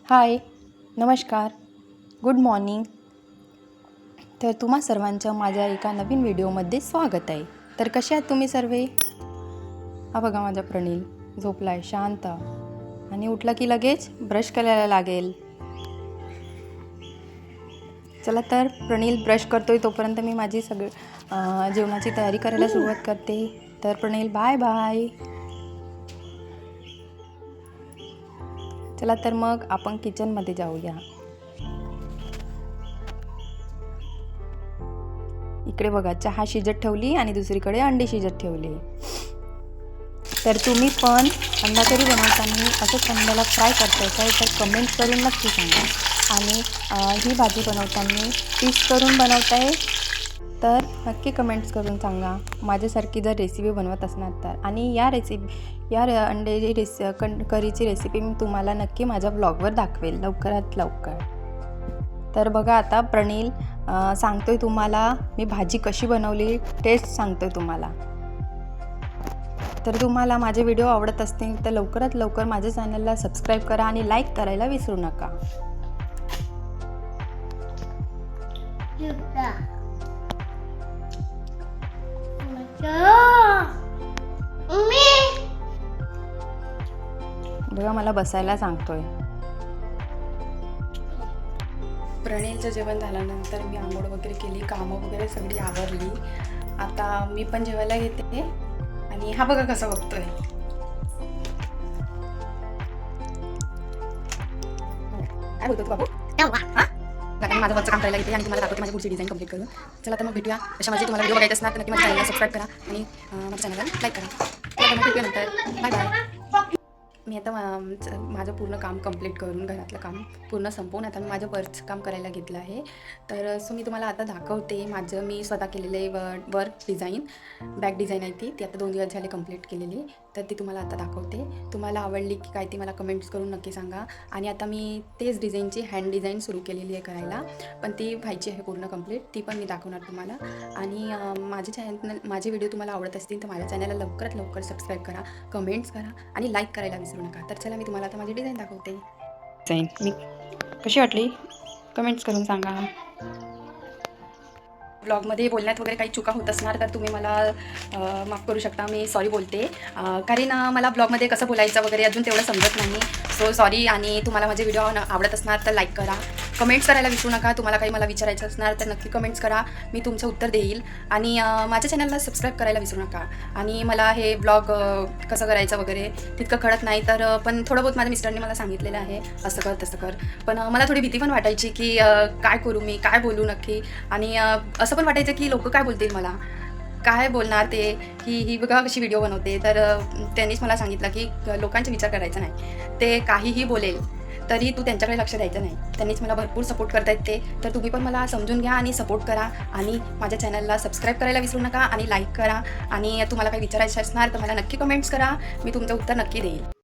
हाय, नमस्कार, good morning. तर तुम्हा सर्वांचं माझ्या एका नवीन व्हिडिओमध्ये स्वागत आहे. तर कसे आहात तुम्ही सर्व? हा बघा माझा प्रणील झोपला आहे शांत आणि उठला की लगेच ब्रश करायला लागेल. चला तर प्रणील ब्रश करतोय तोपर्यंत मी माझी जेवणाची तयारी करायला सुरुवात करते. तर प्रणील बाय बाय. चला तर मग आपण किचनमध्ये जाऊया. इकडे बघा चहा शिजत ठेवली आणि दुसरीकडे अंडी शिजत ठेवली. तर तुम्ही पण अंडा करी बनवताना असंच अंड्याला फ्राय करताय काय तर कमेंट करून नक्की सांगा. आणि ही भाजी बनवताना पीस करून बनवताय तर नक्की कमेंट्स करून सांगा माझ्यासारखी जर रेसिपी बनवत असणार तर. आणि या अंड्याची करीची रेसिपी मी तुम्हाला नक्की माझ्या ब्लॉगवर दाखवेल लवकरात लवकर. तर बघा आता प्रणील सांगतोय तुम्हाला मी भाजी कशी बनवली, टेस्ट सांगतोय तुम्हाला. तर तुम्हाला माझे व्हिडिओ आवडत असतील तर लवकरात लवकर माझ्या चॅनलला सबस्क्राईब करा आणि लाईक करायला विसरू नका. बघा मला बसायला सांगतोय. प्रणीलचं जेवण झाल्यानंतर मी आंघोळ वगैरे केली, कामं वगैरे सगळी आवरली. आता मी पण जेवायला घेते. आणि हा बघा कसं बघतोय. काय बोलतो तू बाबू? मी माझं वरचं काम करायला घेते आणि तुम्हाला दाखवते माझी पुढची डिझाईन कंप्लीट करून. चला तर मग भेटूया. अशा माझे तुम्हाला व्हिडिओ बघायचे असणार तर नक्की माझ्या चॅनलला सबस्क्राईब करा आणि माझ्या चॅनलला लाईक करा. चला मग भेटूया नंतर. Bye bye. मी आता माझं पूर्ण काम कंप्लीट करून घरातलं काम पूर्ण संपवून आता मी माझं वरचं काम करायला घेतलं आहे. तर मी तुम्हाला आता दाखवते माझं मी स्वतः केलेले वर्क डिझाईन, बॅक डिझाईन आहे ती आता 2 दिवस झाले कंप्लीट केलेली. तर ती तुम्हाला आता दाखवते. तुम्हाला आवडली की काय ती मला कमेंट्स करून नक्की सांगा. आणि आता मी तेच डिझाईनची हँड डिझाईन सुरू केलेली आहे करायला, पण ती व्हायची आहे पूर्ण कंप्लीट. ती पण मी दाखवणार तुम्हाला. आणि माझे व्हिडिओ तुम्हाला आवडत असतील तर माझ्या चॅनलला लवकरात लवकर सबस्क्राईब करा, कमेंट्स करा आणि लाईक करायला विसरू नका. तर चला मी तुम्हाला आता माझी डिझाईन दाखवते. डिझाईन मी कशी वाटली कमेंट्स करून सांगा. ब्लॉगमध्ये बोलण्यात वगैरे काही चुका होत असणार तर तुम्ही मला माफ करू शकता. मी सॉरी बोलते कारण मला ब्लॉगमध्ये कसं बोलायचं वगैरे अजून तेवढं समजत नाही. So sorry. आणि तुम्हाला माझे व्हिडिओ आवडत असणार तर लाईक करा, कमेंट्स करायला विसरू नका. तुम्हाला काही मला विचारायचं असणार तर नक्की कमेंट्स करा, मी तुमचं उत्तर देईल. आणि माझ्या चॅनलला सबस्क्राईब करायला विसरू नका. आणि मला हे ब्लॉग कसं करायचं वगैरे तितकं कळत नाही तर पण थोडं बहुत माझ्या मिस्टरने मला सांगितलेलं आहे असं कर तसं कर. पण मला थोडी भीती पण वाटायची की काय करू मी, काय बोलू नक्की. आणि असं पण वाटायचं की लोक काय बोलतील, मला काय बोलणार ते, ही बघा कशी व्हिडिओ बनवते. तर त्यांनीच मला सांगितलं की लोकांचा विचार करायचा नाही, ते काहीही बोलेल तरी तू त्यांच्याकडे लक्ष द्यायचं नाही. त्यांनीच मला भरपूर सपोर्ट करतायत ते. तर तुम्ही पण मला समजून घ्या आणि सपोर्ट करा. आणि माझ्या चॅनलला सबस्क्राईब करायला विसरू नका आणि लाईक करा. आणि तुम्हाला काही विचारायचं असणार तर मला नक्की कमेंट्स करा, मी तुमचं उत्तर नक्की देईल.